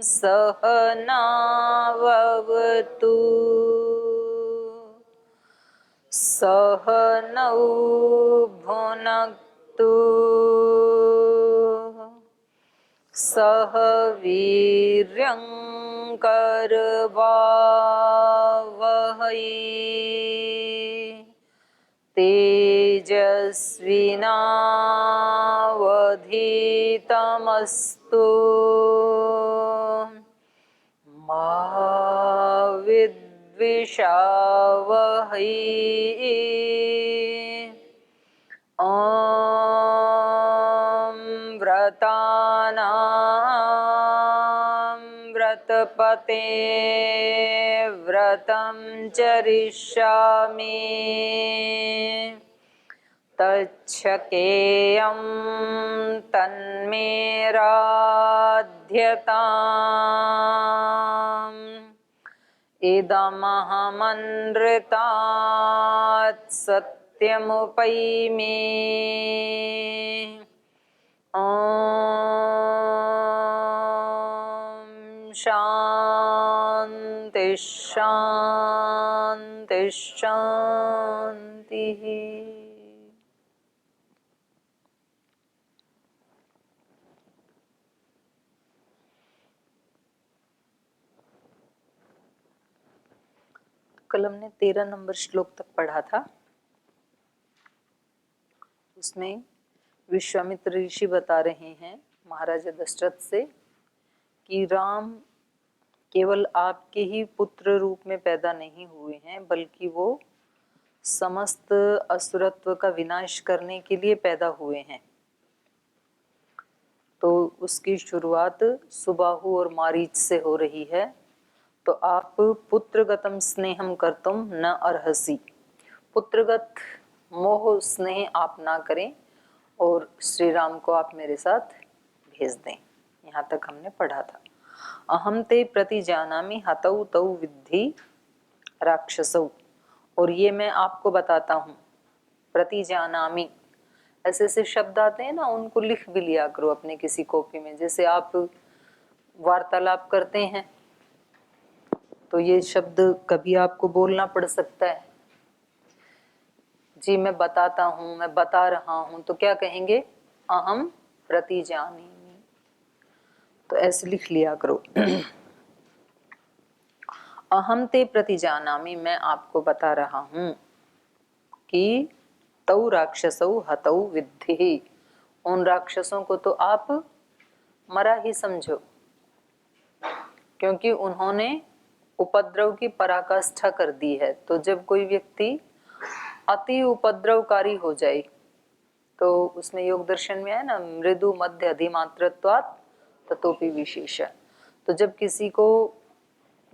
सहनाववतु सहनौ भुनक्तु सह वीर्यं करवावहै तेजस्विनावधीतमस्तु मा विद्विषावहै ॐ व्रतानां व्रतपते व्रतं चरिष्यामि तच्छकेयं तन्मे राध्यताम् इदमहमनृतात् सत्यमुपैमि ॐ शान्ति शान्ति शान्तिः। कल हमने 13 नंबर श्लोक तक पढ़ा था। उसमें विश्वामित्र ऋषि बता रहे हैं महाराजा दशरथ से कि राम केवल आपके ही पुत्र रूप में पैदा नहीं हुए हैं, बल्कि वो समस्त असुरत्व का विनाश करने के लिए पैदा हुए हैं। तो उसकी शुरुआत सुबाहु और मारीच से हो रही है। तो आप पुत्रगतम स्नेहम कर्तुम न अर्हसि, पुत्रगत मोह स्नेह आप ना करें और श्री राम को आप मेरे साथ भेज दें। यहाँ तक हमने पढ़ा था। अहम ते प्रति जानामि हतौ तौ विद्धि राक्षसौ, और ये मैं आपको बताता हूँ। प्रति जानामि, ऐसे ऐसे शब्द आते हैं ना, उनको लिख भी लिया करो अपने किसी कॉपी में। जैसे आप वार्तालाप करते हैं तो ये शब्द कभी आपको बोलना पड़ सकता है। जी मैं बताता हूँ, मैं बता रहा हूँ, तो क्या कहेंगे? अहम प्रतिजानीमि। तो ऐसे लिख लिया करो। अहम ते प्रतिजानामि, मैं आपको बता रहा हूँ कि तौ राक्षसौ हतौ विद्धि, उन राक्षसों को तो आप मरा ही समझो, क्योंकि उन्होंने उपद्रव की पराकाष्ठा कर दी है। तो जब कोई व्यक्ति अति उपद्रवकारी हो जाए तो उसमें योग दर्शन में है ना, मृदु मध्य अधिमात्रत्वात् ततोपि विशेष। तो जब किसी को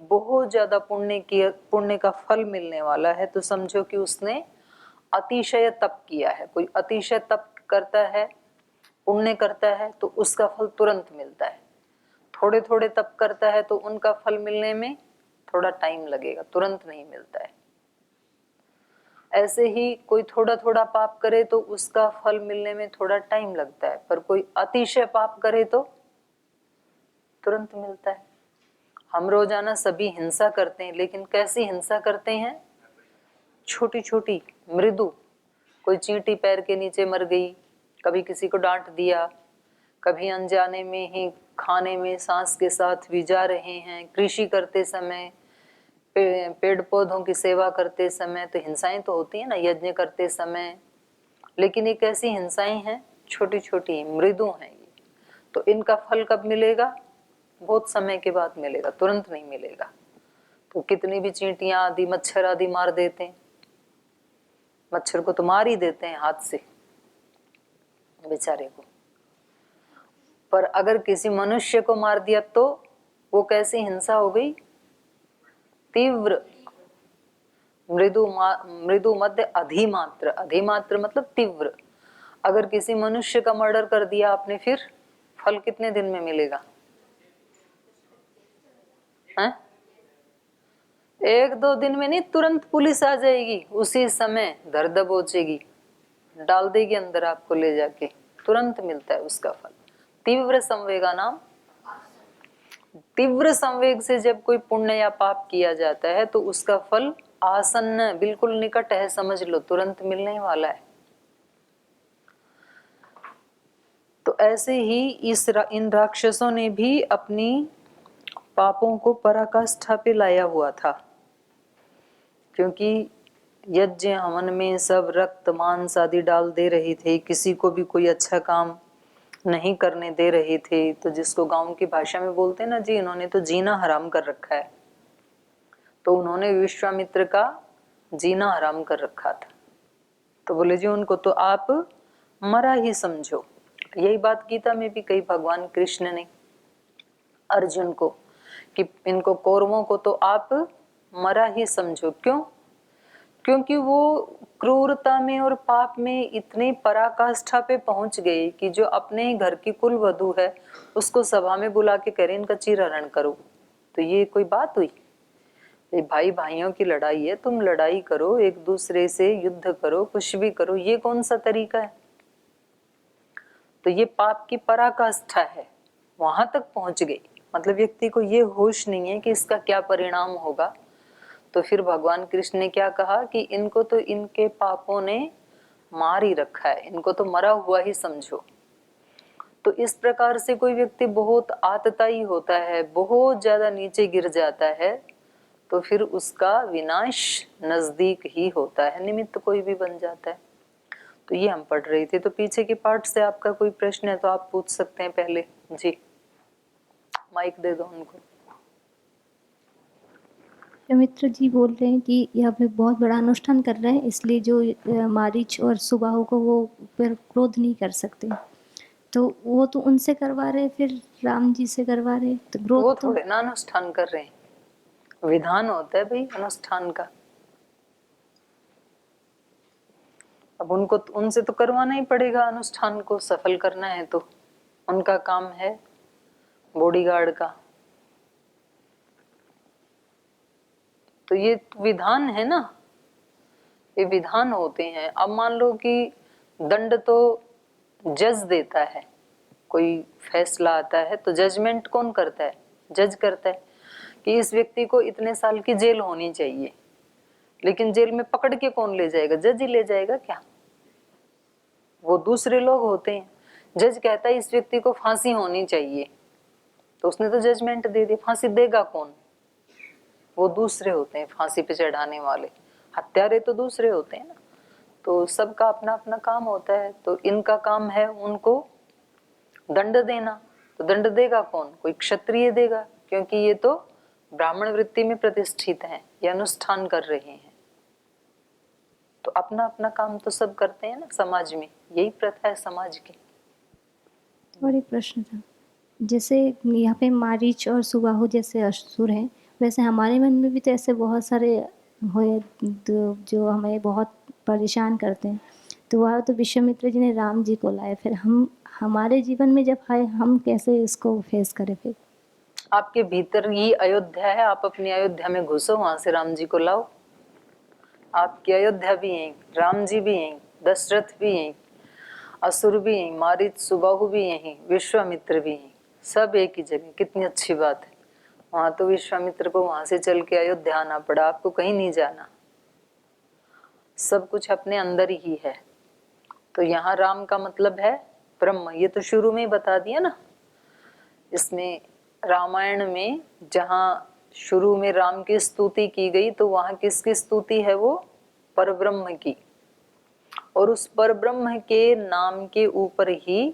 बहुत ज्यादा पुण्य का फल मिलने वाला है तो समझो कि उसने अतिशय तप किया है। कोई अतिशय तप करता है, पुण्य करता है, तो उसका फल तुरंत मिलता है। थोड़े थोड़े तप करता है तो उनका फल मिलने में थोड़ा टाइम लगेगा, तुरंत नहीं मिलता है। ऐसे ही कोई थोड़ा थोड़ा पाप करे तो उसका फल मिलने में थोड़ा टाइम लगता है, पर कोई अतिशय पाप करे तो तुरंत मिलता है। हम रोजाना सभी हिंसा करते हैं, लेकिन कैसी हिंसा करते हैं? छोटी छोटी मृदु। कोई चींटी पैर के नीचे मर गई, कभी किसी को डांट दिया, कभी अनजाने में ही खाने में सांस के साथ भी जा रहे हैं, कृषि करते समय, पेड़ पौधों की सेवा करते समय, तो हिंसाएं तो होती है ना, यज्ञ करते समय। लेकिन ये कैसी हिंसाएं हैं? छोटी छोटी मृदु हैं ये। तो इनका फल कब मिलेगा? बहुत समय के बाद मिलेगा, तुरंत नहीं मिलेगा। तो कितनी भी चींटियां आदि, मच्छर आदि मार देते हैं, मच्छर को तो मार ही देते हैं हाथ से बेचारे को, पर अगर किसी मनुष्य को मार दिया तो वो कैसी हिंसा हो गई? तीव्र। मृदु मध्य अधिमात्र, अधिमात्र मतलब तीव्र। अगर किसी मनुष्य का मर्डर कर दिया आपने, फिर फल कितने दिन में मिलेगा? हैं? 1-2 दिन में नहीं, तुरंत पुलिस आ जाएगी, उसी समय धर दबोचेगी, डाल देगी अंदर आपको ले जाके, तुरंत मिलता है उसका फल। तीव्र संवेगा नाम तीव्र संवेग से जब कोई पुण्य या पाप किया जाता है तो उसका फल आसन्न, बिल्कुल निकट है, समझ लो, तुरंत मिलने वाला है। तो ऐसे ही इन राक्षसों ने भी अपनी पापों को पराकाष्ठा पे लाया हुआ था, क्योंकि यज्ञ हवन में सब रक्त मांस आदि डाल दे रहे थे, किसी को भी कोई अच्छा काम नहीं करने दे रहे थे। तो जिसको गांव की भाषा में बोलते हैं ना जी, इन्होंने तो जीना हराम कर रखा है। तो उन्होंने विश्वामित्र का जीना हराम कर रखा था। तो बोले जी उनको तो आप मरा ही समझो। यही बात गीता में भी कही भगवान कृष्ण ने अर्जुन को, कि इनको कौरवों को तो आप मरा ही समझो। क्यों? क्योंकि वो क्रूरता में और पाप में इतने पराकाष्ठा पे पहुंच गए कि जो अपने घर की कुल वधू है उसको सभा में बुला के कह रहे इनका चीरहरण करो। तो ये कोई बात हुई? ये भाई भाइयों की लड़ाई है, तुम लड़ाई करो, एक दूसरे से युद्ध करो, कुछ भी करो, ये कौन सा तरीका है? तो ये पाप की पराकाष्ठा है, वहां तक पहुंच गई। मतलब व्यक्ति को ये होश नहीं है कि इसका क्या परिणाम होगा। तो फिर भगवान कृष्ण ने क्या कहा कि इनको तो इनके पापों ने मार ही रखा है, इनको तो मरा हुआ ही समझो। तो इस प्रकार से कोई व्यक्ति बहुत आतताई होता है, बहुत ज्यादा नीचे गिर जाता है, तो फिर उसका विनाश नजदीक ही होता है, निमित्त कोई भी बन जाता है। तो ये हम पढ़ रहे थे। तो पीछे के पार्ट से आपका कोई प्रश्न है तो आप पूछ सकते हैं पहले। जी माइक दे दो उनको। मित्र जी बोल रहे हैं कि यहाँ पे बहुत बड़ा अनुष्ठान कर रहे हैं, इसलिए जो मारीच और सुबाहु को वो पर क्रोध नहीं कर सकते, तो वो तो उनसे करवा रहे, फिर राम जी से करवा रहे, तो क्रोध वो तो थोड़े ना अनुष्ठान कर रहे हैं, विधान होता है भाई अनुष्ठान का। अब उनको उनसे तो करवाना ही पड़ेगा, अनुष्ठान को सफल करना है तो उनका काम है बॉडीगार्ड का। तो ये विधान है ना, ये विधान होते हैं। अब मान लो कि दंड तो जज देता है, कोई फैसला आता है तो जजमेंट कौन करता है? जज करता है कि इस व्यक्ति को इतने साल की जेल होनी चाहिए, लेकिन जेल में पकड़ के कौन ले जाएगा? जज ही ले जाएगा क्या? वो दूसरे लोग होते हैं। जज कहता है इस व्यक्ति को फांसी होनी चाहिए, तो उसने तो जजमेंट दे दी, फांसी देगा कौन? वो दूसरे होते हैं फांसी पे चढ़ाने वाले, हत्यारे तो दूसरे होते हैं ना। तो सबका अपना अपना काम होता है। तो इनका काम है उनको दंड देना, तो दंड देगा कौन? कोई क्षत्रिय देगा, क्योंकि ये तो ब्राह्मण वृत्ति में प्रतिष्ठित हैं, ये अनुष्ठान कर रहे हैं। तो अपना अपना काम तो सब करते हैं ना समाज में, यही प्रथा है समाज की। और एक प्रश्न था, जैसे यहाँ पे मारीच और सुबाहु जैसे असुर हैं, वैसे हमारे मन में भी तो ऐसे बहुत सारे हुए जो हमें बहुत परेशान करते हैं, तो वह तो विश्वामित्र जी ने राम जी को लाए, फिर हम हमारे जीवन में जब आए हम कैसे इसको फेस करें? फिर आपके भीतर ही अयोध्या है, आप अपनी अयोध्या में घुसो, वहां से राम जी को लाओ। आपकी अयोध्या भी है, राम जी भी हैं, दशरथ भी हैं, असुर भी हैं, मारीच सुबाहु भी यहीं, विश्वामित्र भी हैं, सब एक ही जगह। कितनी अच्छी बात है। वहां तो विश्वामित्र को वहां से चल के अयोध्या आना पड़ा, आपको कहीं नहीं जाना, सब कुछ अपने अंदर ही है। तो यहाँ राम का मतलब है ब्रह्म, ये तो शुरू में ही बता दिया ना। इसमें रामायण में जहाँ शुरू में राम की स्तुति की गई, तो वहां किसकी स्तुति है? वो परब्रह्म की। और उस परब्रह्म के नाम के ऊपर ही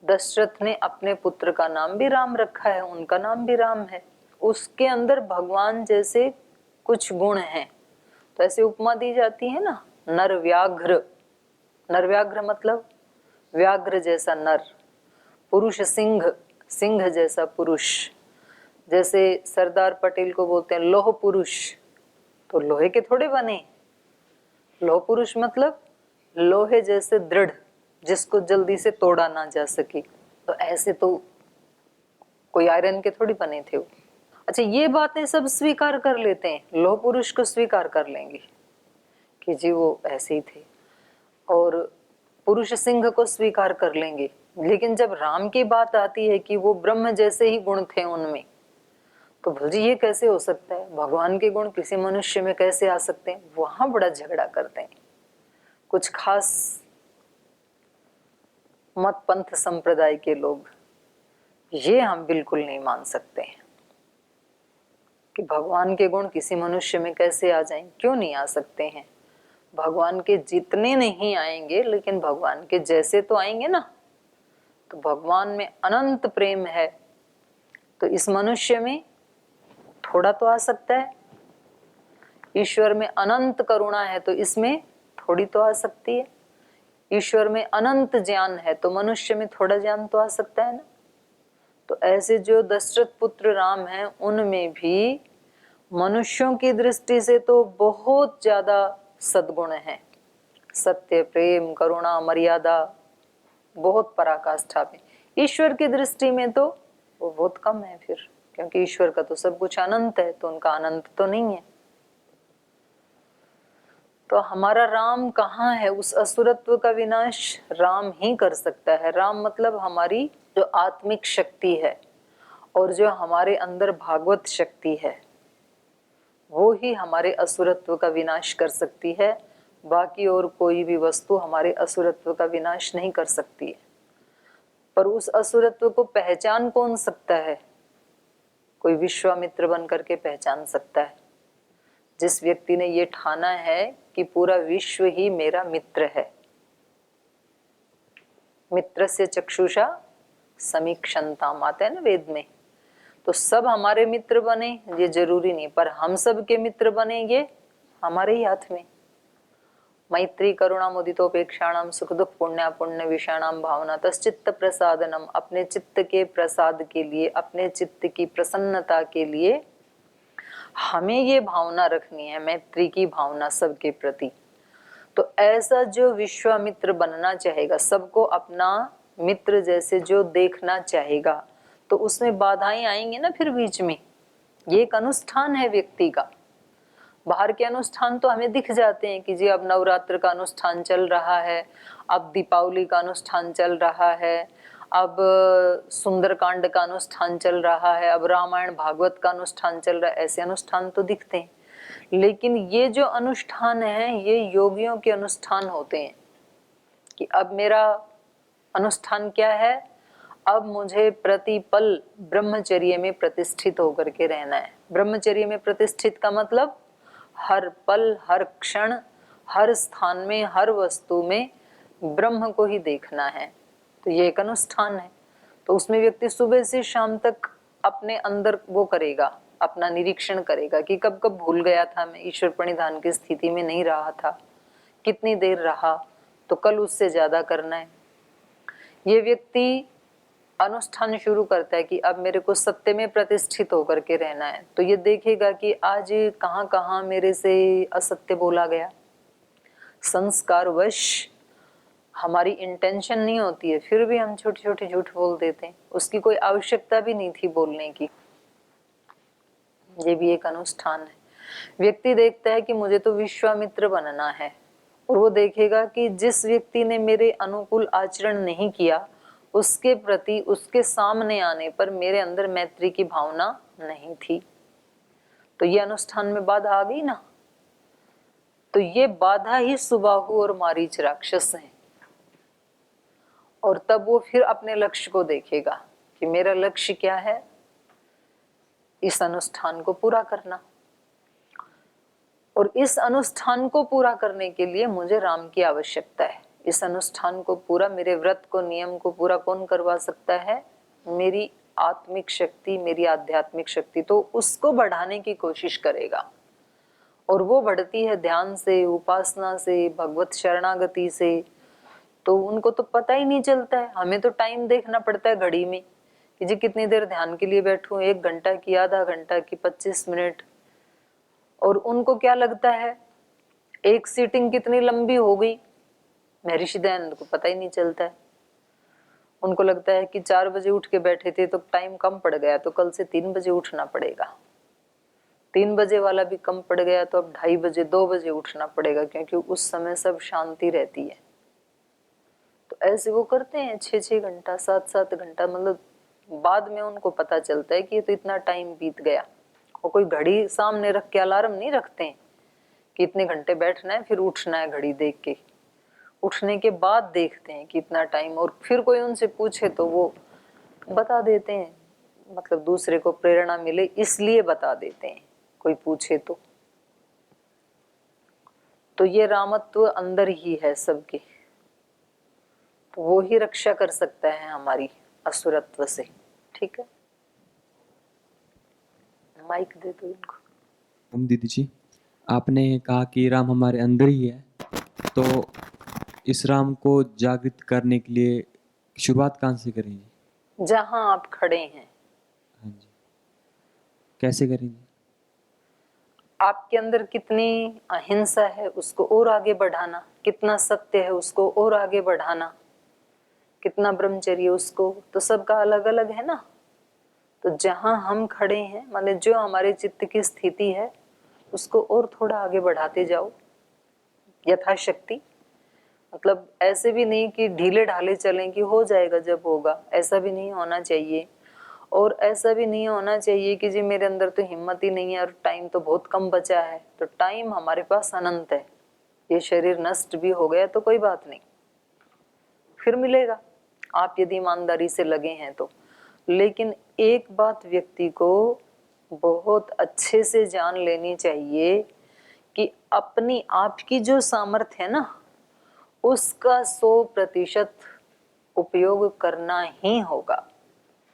दशरथ ने अपने पुत्र का नाम भी राम रखा है, उनका नाम भी राम है। उसके अंदर भगवान जैसे कुछ गुण हैं। तो ऐसे उपमा दी जाती है ना, नर व्याघ्र। नर व्याघ्र मतलब व्याघ्र जैसा नर, पुरुष सिंह, सिंह जैसा पुरुष। जैसे सरदार पटेल को बोलते हैं लौह पुरुष, तो लोहे के थोड़े बने। लौह पुरुष मतलब लोहे जैसे दृढ़, जिसको जल्दी से तोड़ा ना जा सके। तो ऐसे तो कोई आयरन के थोड़ी बने थे वो। अच्छा, ये बातें सब स्वीकार कर लेते हैं, लौह पुरुष को स्वीकार कर लेंगे कि जी वो ऐसे ही थे, और पुरुष सिंह को स्वीकार कर लेंगे, लेकिन जब राम की बात आती है कि वो ब्रह्म जैसे ही गुण थे उनमें, तो भजी ये कैसे हो सकता है, भगवान के गुण किसी मनुष्य में कैसे आ सकते हैं, वहां बड़ा झगड़ा करते हैं कुछ खास मत पंथ संप्रदाय के लोग। ये हम बिल्कुल नहीं मान सकते हैं कि भगवान के गुण किसी मनुष्य में कैसे आ जाएं। क्यों नहीं आ सकते हैं, भगवान के जितने नहीं आएंगे लेकिन भगवान के जैसे तो आएंगे ना। तो भगवान में अनंत प्रेम है, तो इस मनुष्य में थोड़ा तो आ सकता है। ईश्वर में अनंत करुणा है, तो इसमें थोड़ी तो आ सकती है। ईश्वर में अनंत ज्ञान है, तो मनुष्य में थोड़ा ज्ञान तो आ सकता है ना। तो ऐसे जो दशरथ पुत्र राम हैं, उनमें भी मनुष्यों की दृष्टि से तो बहुत ज्यादा सद्गुण हैं, सत्य, प्रेम, करुणा, मर्यादा, बहुत पराकाष्ठा में। ईश्वर की दृष्टि में तो वो बहुत कम है फिर, क्योंकि ईश्वर का तो सब कुछ अनंत है, तो उनका अनंत तो नहीं है। तो हमारा राम कहाँ है, उस असुरत्व का विनाश राम ही कर सकता है। राम मतलब हमारी जो आत्मिक शक्ति है और जो हमारे अंदर भागवत शक्ति है, वो ही हमारे असुरत्व का विनाश कर सकती है। बाकी और कोई भी वस्तु हमारे असुरत्व का विनाश नहीं कर सकती है। पर उस असुरत्व को पहचान कौन सकता है, कोई विश्वामित्र बन करके पहचान सकता है। जिस व्यक्ति ने ये ठाना है कि पूरा विश्व ही मेरा मित्र है, मित्र से चक्षुषा समीक्षंताम आता है ना वेद में। तो सब हमारे मित्र बने ये जरूरी नहीं, पर हम सब के मित्र बने ये हमारे ही हाथ में। मैत्री करुणा मुदितोपेक्षाणाम सुख दुख पुण्य पुण्य विषाणाम भावना तश्चित्त प्रसादनम। अपने चित्त के प्रसाद के लिए, अपने चित्त की प्रसन्नता के लिए हमें ये भावना रखनी है, मैत्री की भावना सबके प्रति। तो ऐसा जो विश्वामित्र बनना चाहेगा, सबको अपना मित्र जैसे जो देखना चाहेगा, तो उसमें बाधाएं आएंगी ना फिर बीच में। ये एक अनुष्ठान है व्यक्ति का। बाहर के अनुष्ठान तो हमें दिख जाते हैं कि जी अब नवरात्र का अनुष्ठान चल रहा है, अब दीपावली का अनुष्ठान चल रहा है, अब सुंदरकांड का अनुष्ठान चल रहा है, अब रामायण भागवत का अनुष्ठान चल रहा है। ऐसे अनुष्ठान तो दिखते हैं, लेकिन ये जो अनुष्ठान है ये योगियों के अनुष्ठान होते हैं। कि अब मेरा अनुष्ठान क्या है, अब मुझे प्रतिपल ब्रह्मचर्य में प्रतिष्ठित होकर के रहना है। ब्रह्मचर्य में प्रतिष्ठित का मतलब हर पल, हर क्षण, हर स्थान में, हर वस्तु में ब्रह्म को ही देखना है। तो ये एक अनुष्ठान है। तो उसमें व्यक्ति सुबह से शाम तक अपने अंदर वो करेगा, अपना निरीक्षण करेगा कि कब कब भूल गया था, मैं ईश्वर प्रणिधान की स्थिति में नहीं रहा था, कितनी देर रहा, तो कल उससे ज्यादा करना है। ये व्यक्ति अनुष्ठान शुरू करता है कि अब मेरे को सत्य में प्रतिष्ठित होकर के रहना है। तो ये देखेगा कि आज कहाँ कहाँ मेरे से असत्य बोला गया। संस्कारवश हमारी इंटेंशन नहीं होती है, फिर भी हम छोटे छोटे झूठ बोल देते हैं, उसकी कोई आवश्यकता भी नहीं थी बोलने की। ये भी एक अनुष्ठान है। व्यक्ति देखता है कि मुझे तो विश्वामित्र बनना है, और वो देखेगा कि जिस व्यक्ति ने मेरे अनुकूल आचरण नहीं किया, उसके प्रति, उसके सामने आने पर मेरे अंदर मैत्री की भावना नहीं थी, तो ये अनुष्ठान में बाधा आ गई ना। तो ये बाधा ही सुबाहु और मारीच राक्षस हैं। और तब वो फिर अपने लक्ष्य को देखेगा कि मेरा लक्ष्य क्या है, इस अनुष्ठान को पूरा करना। और इस अनुष्ठान को पूरा करने के लिए मुझे राम की आवश्यकता है। इस अनुष्ठान को पूरा, मेरे व्रत को, नियम को पूरा कौन करवा सकता है, मेरी आत्मिक शक्ति, मेरी आध्यात्मिक शक्ति। तो उसको बढ़ाने की कोशिश करेगा, और वो बढ़ती है ध्यान से, उपासना से, भगवत शरणागति से। तो उनको तो पता ही नहीं चलता है। हमें तो टाइम देखना पड़ता है घड़ी में कि जी कितनी देर ध्यान के लिए बैठूं, 1 घंटा की, आधा घंटा की, 25 मिनट। और उनको क्या लगता है एक सीटिंग कितनी लंबी हो गई, महर्षि दयानंद को पता ही नहीं चलता है। उनको लगता है कि 4 बजे उठ के बैठे थे तो टाइम कम पड़ गया, तो कल से 3 बजे उठना पड़ेगा। 3 बजे वाला भी कम पड़ गया तो अब 2:30 बजे, 2 बजे उठना पड़ेगा, क्योंकि उस समय सब शांति रहती है। तो ऐसे वो करते हैं 6-6 घंटा 7-7 घंटा, मतलब बाद में उनको पता चलता है कि ये तो इतना टाइम बीत गया। और कोई घड़ी सामने रख के अलार्म नहीं रखते हैं कि इतने घंटे बैठना है फिर उठना है, घड़ी देख के उठने के बाद देखते हैं कि इतना टाइम। और फिर कोई उनसे पूछे तो वो बता देते हैं, मतलब दूसरे को प्रेरणा मिले इसलिए बता देते हैं कोई पूछे तो ये रामत्व अंदर ही है सबके, तो वो ही रक्षा कर सकता है हमारी असुरत्व से। ठीक है, माइक दे दो इनको। हम दीदी जी, आपने कहा कि राम हमारे अंदर ही है, तो इस राम को जागृत करने के लिए शुरुआत कहाँ से करेंगे? जहां आप खड़े हैं, हाँ जी, कैसे करेंगे? आपके अंदर कितनी अहिंसा है उसको और आगे बढ़ाना, कितना सत्य है उसको और आगे बढ़ाना, कितना ब्रह्मचर्य उसको, तो सबका अलग अलग है ना। तो जहां हम खड़े हैं, मतलब जो हमारे चित्त की स्थिति है उसको और थोड़ा आगे बढ़ाते जाओ यथाशक्ति। मतलब ऐसे भी नहीं कि ढीले ढाले चलें कि हो जाएगा जब होगा, ऐसा भी नहीं होना चाहिए। और ऐसा भी नहीं होना चाहिए कि जी मेरे अंदर तो हिम्मत ही नहीं है और टाइम तो बहुत कम बचा है। तो टाइम हमारे पास अनंत है, ये शरीर नष्ट भी हो गया तो कोई बात नहीं, फिर मिलेगा आप यदि ईमानदारी से लगे हैं तो। लेकिन एक बात व्यक्ति को बहुत अच्छे से जान लेनी चाहिए कि अपनी आपकी जो सामर्थ्य है ना उसका 100% उपयोग करना ही होगा,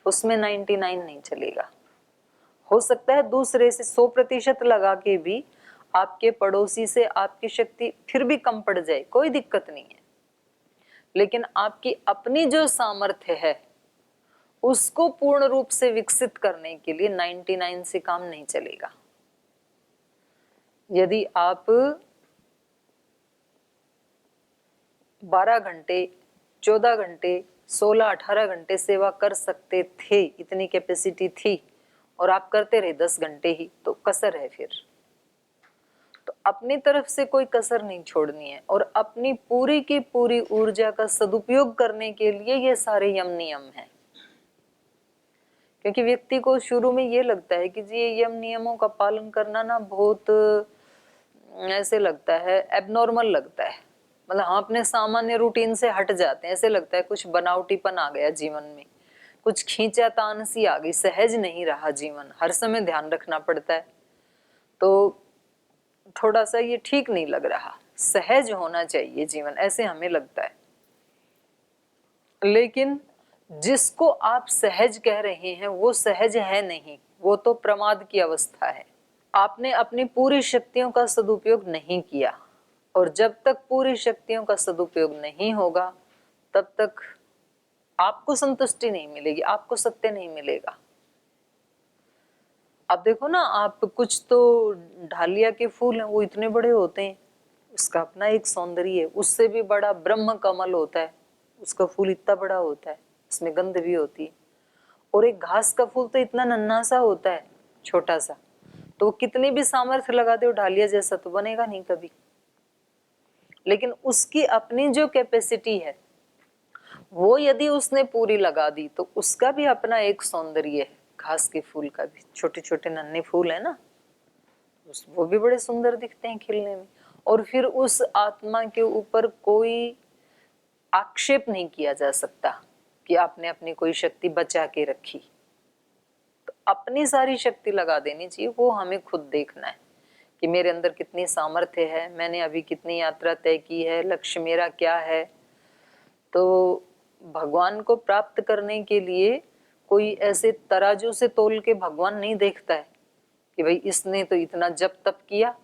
उसमें 99 नहीं चलेगा। हो सकता है दूसरे से 100% लगा के भी आपके पड़ोसी से आपकी शक्ति फिर भी कम पड़ जाए, कोई दिक्कत नहीं है। लेकिन आपकी अपनी जो सामर्थ्य है उसको पूर्ण रूप से विकसित करने के लिए 99 से काम नहीं चलेगा। यदि आप 12 घंटे 14 घंटे 16-18 घंटे सेवा कर सकते थे, इतनी कैपेसिटी थी, और आप करते रहे 10 घंटे ही, तो कसर है फिर। तो अपनी तरफ से कोई कसर नहीं छोड़नी है और अपनी पूरी की पूरी ऊर्जा का सदुपयोग करने के लिए ये सारे यम नियम हैं। क्योंकि व्यक्ति को शुरू में ये लगता है कि जी ये यम नियमों का पालन करना ना बहुत ऐसे लगता है, एबनॉर्मल लगता है, मतलब हम अपने सामान्य रूटीन से हट जाते हैं, ऐसे लगता है कुछ बनावटीपन आ गया जीवन में, कुछ खींचातान सी आ गई, सहज नहीं रहा जीवन, हर समय ध्यान रखना पड़ता है, तो थोड़ा सा ये ठीक नहीं लग रहा, सहज होना चाहिए जीवन, ऐसे हमें लगता है। लेकिन जिसको आप सहज कह रहे हैं वो सहज है नहीं, वो तो प्रमाद की अवस्था है। आपने अपनी पूरी शक्तियों का सदुपयोग नहीं किया, और जब तक पूरी शक्तियों का सदुपयोग नहीं होगा तब तक आपको संतुष्टि नहीं मिलेगी, आपको सत्य नहीं मिलेगा। अब देखो ना, आप कुछ तो ढालिया के फूल हैं, वो इतने बड़े होते हैं, उसका अपना एक सौंदर्य है। उससे भी बड़ा ब्रह्म कमल होता है, उसका फूल इतना बड़ा होता है, उसमें गंध भी होती है। और एक घास का फूल तो इतना नन्हा सा होता है, छोटा सा, तो कितनी भी सामर्थ्य लगा दो ढालिया जैसा तो बनेगा नहीं कभी। लेकिन उसकी अपनी जो कैपेसिटी है वो यदि उसने पूरी लगा दी तो उसका भी अपना एक सौंदर्य है। घास के फूल का भी, छोटे छोटे नन्हे फूल है ना, वो भी बड़े सुंदर दिखते हैं खिलने में। और फिर उस आत्मा के ऊपर कोई आक्षेप नहीं किया जा सकता कि आपने अपनी कोई शक्ति बचा के रखी। तो अपनी सारी शक्ति लगा देनी चाहिए, वो हमें खुद देखना है कि मेरे अंदर कितनी सामर्थ्य है, मैंने अभी कितनी यात्रा तय की है, लक्ष्य मेरा क्या है। तो भगवान को प्राप्त करने के लिए कोई ऐसे तराजू से तोल के भगवान नहीं देखता है कि भाई इसने तो इतना जप तप किया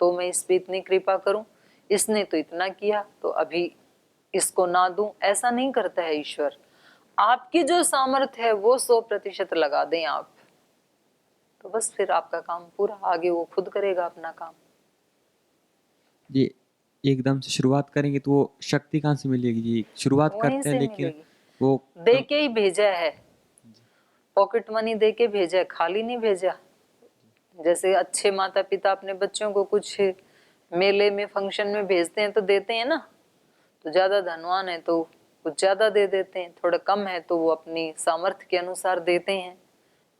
तो मैं इस पे इतनी कृपा करूं, इसने तो इतना किया तो अभी इसको ना दूं, ऐसा नहीं करता है ईश्वर। आपकी जो सामर्थ्य है वो 100% लगा दें आप, तो बस फिर आपका काम पूरा, आगे वो खुद करेगा अपना काम। ये एकदम से शुरुआत करेंगे तो वो शक्ति कहाँ से मिलेगी जी? शुरुआत वहीं करते हैं से लेकिन मिलेगी, वो दे के ही भेजा है, पॉकेट मनी दे के भेजा है, खाली नहीं भेजा। जैसे अच्छे माता पिता अपने बच्चों को कुछ मेले में फंक्शन में भेजते हैं तो देते हैं ना, तो ज्यादा धनवान है तो कुछ ज्यादा दे देते हैं, थोड़ा कम है तो वो अपनी सामर्थ्य के अनुसार देते हैं,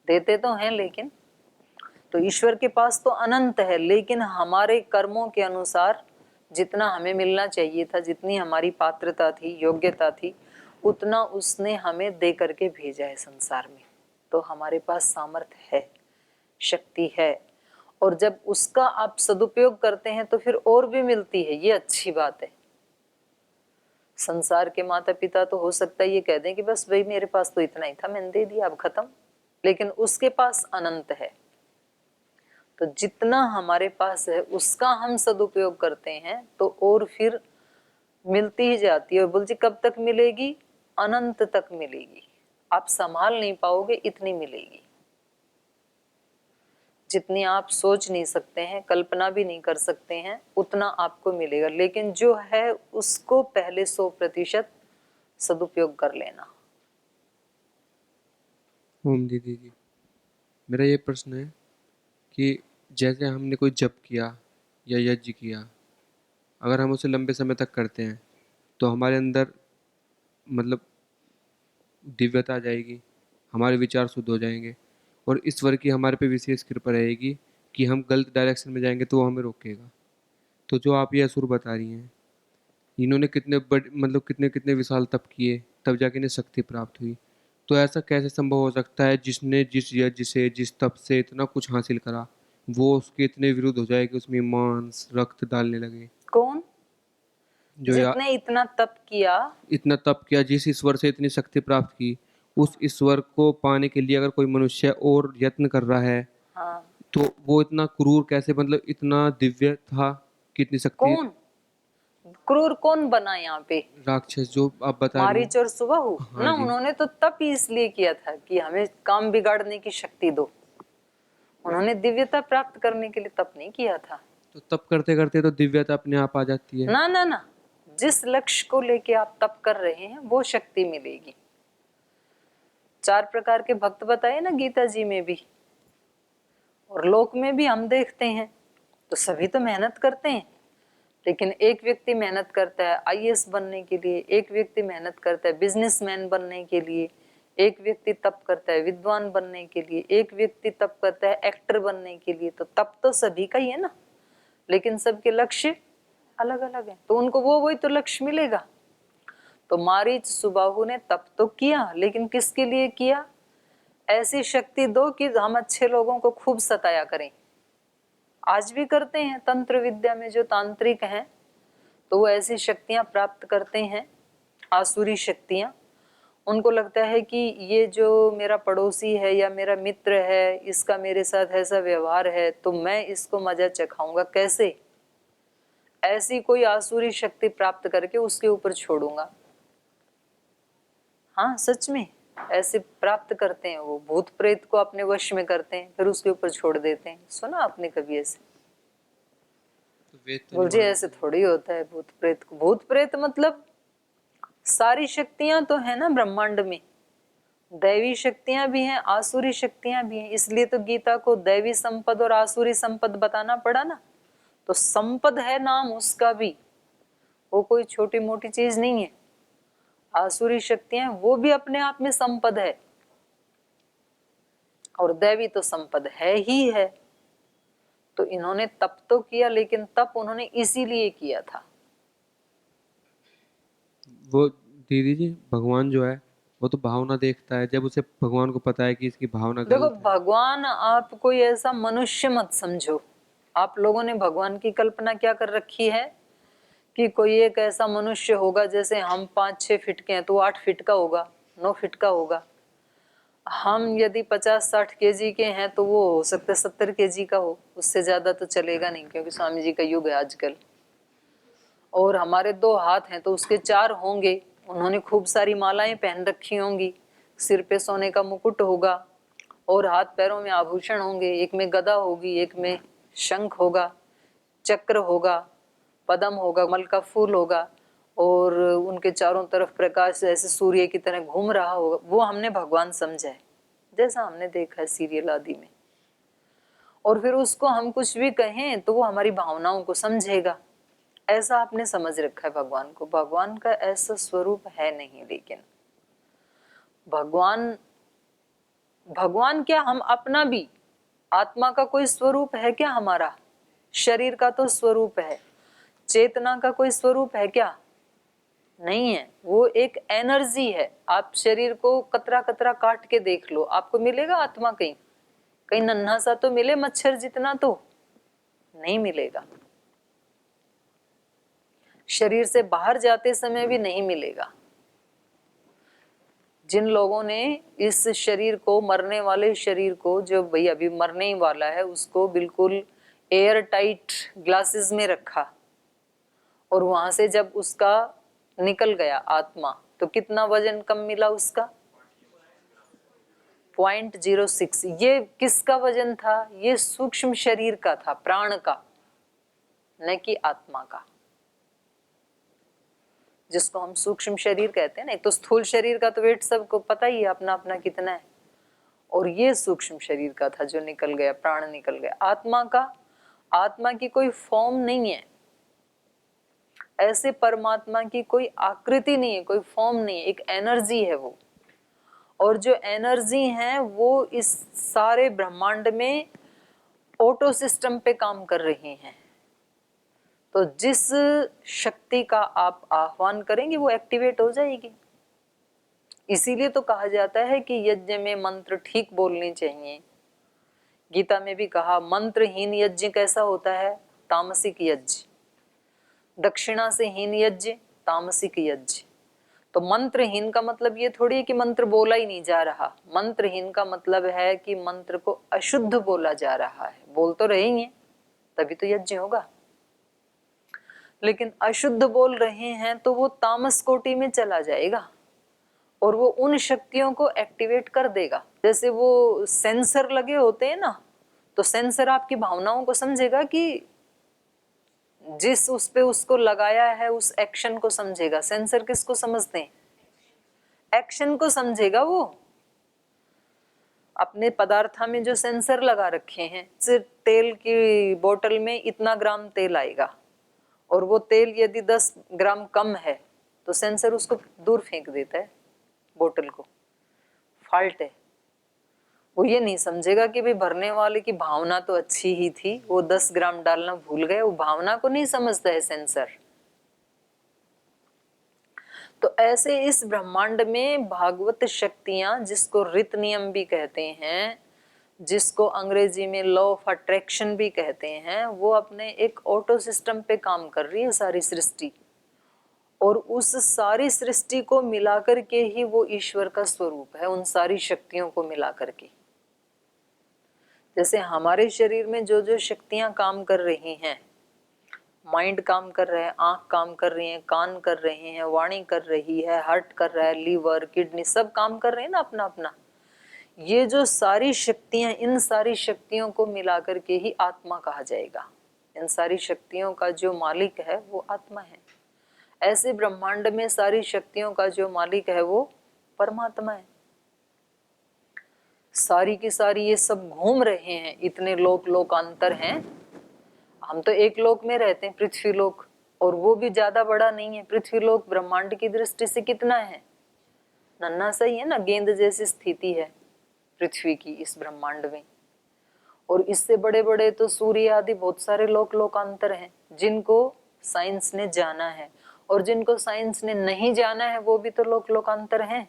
देते तो हैं। लेकिन तो ईश्वर के पास तो अनंत है, लेकिन हमारे कर्मों के अनुसार जितना हमें मिलना चाहिए था, जितनी हमारी पात्रता थी, योग्यता थी, उतना उसने हमें दे करके भेजा है संसार में। तो हमारे पास सामर्थ्य है, शक्ति है, और जब उसका आप सदुपयोग करते हैं तो फिर और भी मिलती है, ये अच्छी बात है। संसार के माता पिता तो हो सकता है ये कह दें कि बस भाई मेरे पास तो इतना ही था, मैंने दे दिया, अब खत्म, लेकिन उसके पास अनंत है। तो जितना हमारे पास है उसका हम सदुपयोग करते हैं तो और फिर मिलती ही जाती है। और बोल जी कब तक मिलेगी? अनंत तक मिलेगी, आप संभाल नहीं पाओगे, इतनी मिलेगी जितनी आप सोच नहीं सकते हैं, कल्पना भी नहीं कर सकते हैं, उतना आपको मिलेगा। लेकिन जो है उसको पहले 100% सदुपयोग कर लेना। ओम दीदी जी, मेरा ये प्रश्न है कि जैसे हमने कोई जप किया या यज्ञ किया, अगर हम उसे लंबे समय तक करते हैं तो हमारे अंदर मतलब दिव्यता आ जाएगी, हमारे विचार शुद्ध हो जाएंगे, और ईश्वर की हमारे पे विशेष कृपा रहेगी कि हम गलत डायरेक्शन में जाएंगे तो वो हमें रोकेगा। तो जो आप ये असुर बता रही हैं, इन्होंने कितने बड़े मतलब कितने कितने विशाल तप किए, तब जाके इन्हें शक्ति प्राप्त हुई। तो ऐसा कैसे संभव हो सकता है जिसने जिस यज्ञ से, जिस तप से इतना कुछ हासिल करा, वो उसके इतने विरुद्ध हो जाए कि उसमें मांस रक्त डालने लगे? कौन? जो या जितने इतना तप किया, इतना तप किया, जिस ईश्वर से इतनी शक्ति प्राप्त की, उस ईश्वर को पाने के लिए अगर कोई मनुष्य और यत्न कर रहा है, हाँ, तो वो इतना क्रूर कैसे, मतलब इतना दिव्य था कि इतनी शक्ति? कौन क्रूर कौन बना यहाँ पे? राक्षस जो आप बता रही मारीच हैं। और सुबाहु हाँ ना, जी। उन्होंने तो तप ही इसलिए किया था कि हमें काम बिगाड़ने की शक्ति दो। उन्होंने दिव्यता प्राप्त करने के लिए तप नहीं किया था। तो तप करते करते तो दिव्यता अपने आप आ जाती है। ना ना ना, जिस लक्ष्य को लेके आप तप कर रहे हैं वो शक्ति मिलेगी। 4 प्रकार के भक्त बताए ना गीता जी में भी, और लोक में भी हम देखते हैं। तो सभी तो मेहनत करते हैं, लेकिन एक व्यक्ति मेहनत करता है आईएएस बनने के लिए, एक व्यक्ति मेहनत करता है बिजनेसमैन बनने के लिए, एक व्यक्ति तप करता है विद्वान बनने के लिए, एक व्यक्ति तप करता है एक्टर बनने के लिए। तो तप तो सभी का ही है ना, लेकिन सबके लक्ष्य अलग अलग है, तो उनको वो वही तो लक्ष्य मिलेगा। तो मारीच सुबाहु ने तप तो किया, लेकिन किसके लिए किया? ऐसी शक्ति दो कि हम अच्छे लोगों को खूब सताया करें। आज भी करते हैं तंत्र विद्या में, जो तांत्रिक हैं तो वो ऐसी शक्तियां प्राप्त करते हैं, आसुरी शक्तियां। उनको लगता है कि ये जो मेरा पड़ोसी है या मेरा मित्र है, इसका मेरे साथ ऐसा व्यवहार है, तो मैं इसको मजा चखाऊंगा कैसे, ऐसी कोई आसुरी शक्ति प्राप्त करके उसके ऊपर छोड़ूंगा। हाँ सच में ऐसे प्राप्त करते हैं, वो भूत प्रेत को अपने वश में करते हैं, फिर उसके ऊपर छोड़ देते हैं। सुना आपने कभी ऐसे? तो वेद तो बोल जी नहीं ऐसे थोड़ी होता है भूत प्रेत को। भूत प्रेत मतलब सारी शक्तियां तो है ना ब्रह्मांड में, दैवी शक्तियां भी हैं, आसुरी शक्तियां भी हैं। इसलिए तो गीता को दैवी संपद और आसुरी संपद बताना पड़ा ना। तो संपद है नाम उसका भी, वो कोई छोटी मोटी चीज नहीं है। आसुरी शक्तियां वो भी अपने आप में संपद है, और दैवी तो संपद है ही है। तो इन्होंने तप तो किया, लेकिन तप उन्होंने इसीलिए किया था। वो दीदी जी, भगवान जो है वो तो भावना देखता है। जब उसे भगवान को पता है कि इसकी भावना देखो गलत है। भगवान आप कोई ऐसा मनुष्य मत समझो। आप लोगों ने भगवान की कल्पना क्या कर रखी है कि कोई एक ऐसा मनुष्य होगा, जैसे हम 5-6 फीट के हैं तो 8 फीट का होगा, 9 फीट का होगा। हम यदि 50-60 केजी के हैं तो वो हो सकता है 70 केजी का हो, उससे ज्यादा तो चलेगा नहीं, क्योंकि स्वामी जी का युग है आजकल। और हमारे 2 हाथ हैं तो उसके 4 होंगे। उन्होंने खूब सारी मालाएं पहन रखी होंगी, सिर पे सोने का मुकुट होगा, और हाथ पैरों में आभूषण होंगे। एक में गदा होगी, एक में शंख होगा, चक्र होगा, पद्म होगा, कमल का फूल होगा, और उनके चारों तरफ प्रकाश ऐसे सूर्य की तरह घूम रहा होगा। वो हमने भगवान समझा है, जैसा हमने देखा है सीरियल आदि में। और फिर उसको हम कुछ भी कहें तो वो हमारी भावनाओं को समझेगा, ऐसा आपने समझ रखा है भगवान को। भगवान का ऐसा स्वरूप है नहीं। लेकिन भगवान क्या, हम अपना भी आत्मा का कोई स्वरूप है क्या? हमारा शरीर का तो स्वरूप है, चेतना का कोई स्वरूप है क्या? नहीं है। वो एक एनर्जी है। आप शरीर को कतरा कतरा काट के देख लो, आपको मिलेगा आत्मा? कहीं कहीं नन्हा सा तो मिले, मच्छर जितना तो नहीं मिलेगा। शरीर से बाहर जाते समय भी नहीं मिलेगा। जिन लोगों ने इस शरीर को, मरने वाले शरीर को, जो भाई अभी मरने ही वाला है, उसको बिल्कुल एयर टाइट ग्लासेस में रखा और वहां से जब उसका निकल गया आत्मा तो कितना वजन कम मिला उसका? 0.06। ये किसका वजन था? ये सूक्ष्म शरीर का था, प्राण का, न कि आत्मा का, जिसको हम सूक्ष्म शरीर कहते हैं ना। तो स्थूल शरीर का तो वेट सबको पता ही है अपना अपना कितना है, और ये सूक्ष्म शरीर का था जो निकल गया, प्राण निकल गया। आत्मा की कोई फॉर्म नहीं है, ऐसे परमात्मा की कोई आकृति नहीं है, कोई फॉर्म नहीं है, एक एनर्जी है वो। और जो एनर्जी है वो इस सारे ब्रह्मांड में ऑटो सिस्टम पे काम कर रही हैं। तो जिस शक्ति का आप आह्वान करेंगे वो एक्टिवेट हो जाएगी। इसीलिए तो कहा जाता है कि यज्ञ में मंत्र ठीक बोलने चाहिए। गीता में भी कहा, मंत्रहीन यज्ञ कैसा होता है? तामसिक यज्ञ। दक्षिणा से हीन यज्ञ तामसिक यज्ञ। तो मंत्रहीन का मतलब ये थोड़ी है कि मंत्र बोला ही नहीं जा रहा। मंत्रहीन का मतलब है कि मंत्र को अशुद्ध बोला जा रहा है। बोल तो रहे ही हैं, तभी तो यज्ञ होगा। लेकिन अशुद्ध बोल रहे हैं तो वो तामस कोटि में चला जाएगा और वो उन शक्तियों को एक्टिवेट कर देगा। जैसे वो सेंसर लगे होते हैं ना, तो सेंसर आपकी भावनाओं को समझेगा कि जिस उस पे उसको लगाया है उस एक्शन को समझेगा। सेंसर किसको समझते हैं? एक्शन को समझेगा। वो अपने पदार्थ में जो सेंसर लगा रखे हैं, सिर्फ तेल की बोतल में इतना ग्राम तेल आएगा और वो तेल यदि 10 ग्राम कम है तो सेंसर उसको दूर फेंक देता है, बोतल को। फॉल्ट है। वो ये नहीं समझेगा कि भाई भरने वाले की भावना तो अच्छी ही थी, वो 10 ग्राम डालना भूल गए। वो भावना को नहीं समझता है सेंसर। तो ऐसे इस ब्रह्मांड में भागवत शक्तियां, जिसको रित नियम भी कहते हैं, जिसको अंग्रेजी में लॉ ऑफ अट्रैक्शन भी कहते हैं, वो अपने एक ऑटो सिस्टम पे काम कर रही है सारी सृष्टि। और उस सारी सृष्टि को मिलाकर के ही वो ईश्वर का स्वरूप है, उन सारी शक्तियों को मिलाकर के। जैसे हमारे शरीर में जो जो शक्तियां काम कर रही हैं, माइंड काम कर रहा है, आंख काम कर रही है, कान कर रहे हैं, वाणी कर रही है, हार्ट कर रहा है, लीवर, किडनी, सब काम कर रहे हैं ना अपना अपना। ये जो सारी शक्तियां, इन सारी शक्तियों को मिलाकर के ही आत्मा कहा जाएगा। इन सारी शक्तियों का जो मालिक है वो आत्मा है। ऐसे ब्रह्मांड में सारी शक्तियों का जो मालिक है वो परमात्मा है। सारी की सारी ये सब घूम रहे हैं, इतने लोकांतर हैं। हम तो एक लोक में रहते हैं, पृथ्वी लोक, और वो भी ज्यादा बड़ा नहीं है। पृथ्वी लोक ब्रह्मांड की दृष्टि से कितना है? नन्हा सा ही है ना, गेंद जैसी स्थिति है पृथ्वी की इस ब्रह्मांड में। और इससे बड़े बड़े तो सूर्य आदि बहुत सारे लोकांतर हैं, जिनको साइंस ने जाना है। और जिनको साइंस ने नहीं जाना है वो भी तो लोकांतर हैं।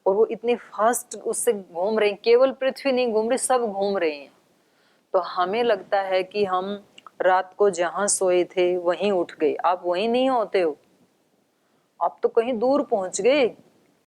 और वो इतनी फास्ट उससे घूम रहे हैं। केवल पृथ्वी नहीं घूम रही, सब घूम रहे हैं। तो हमें लगता है कि हम रात को जहां सोए थे वहीं उठ गए। आप वहीं नहीं होते हो, आप तो कहीं दूर पहुंच गए।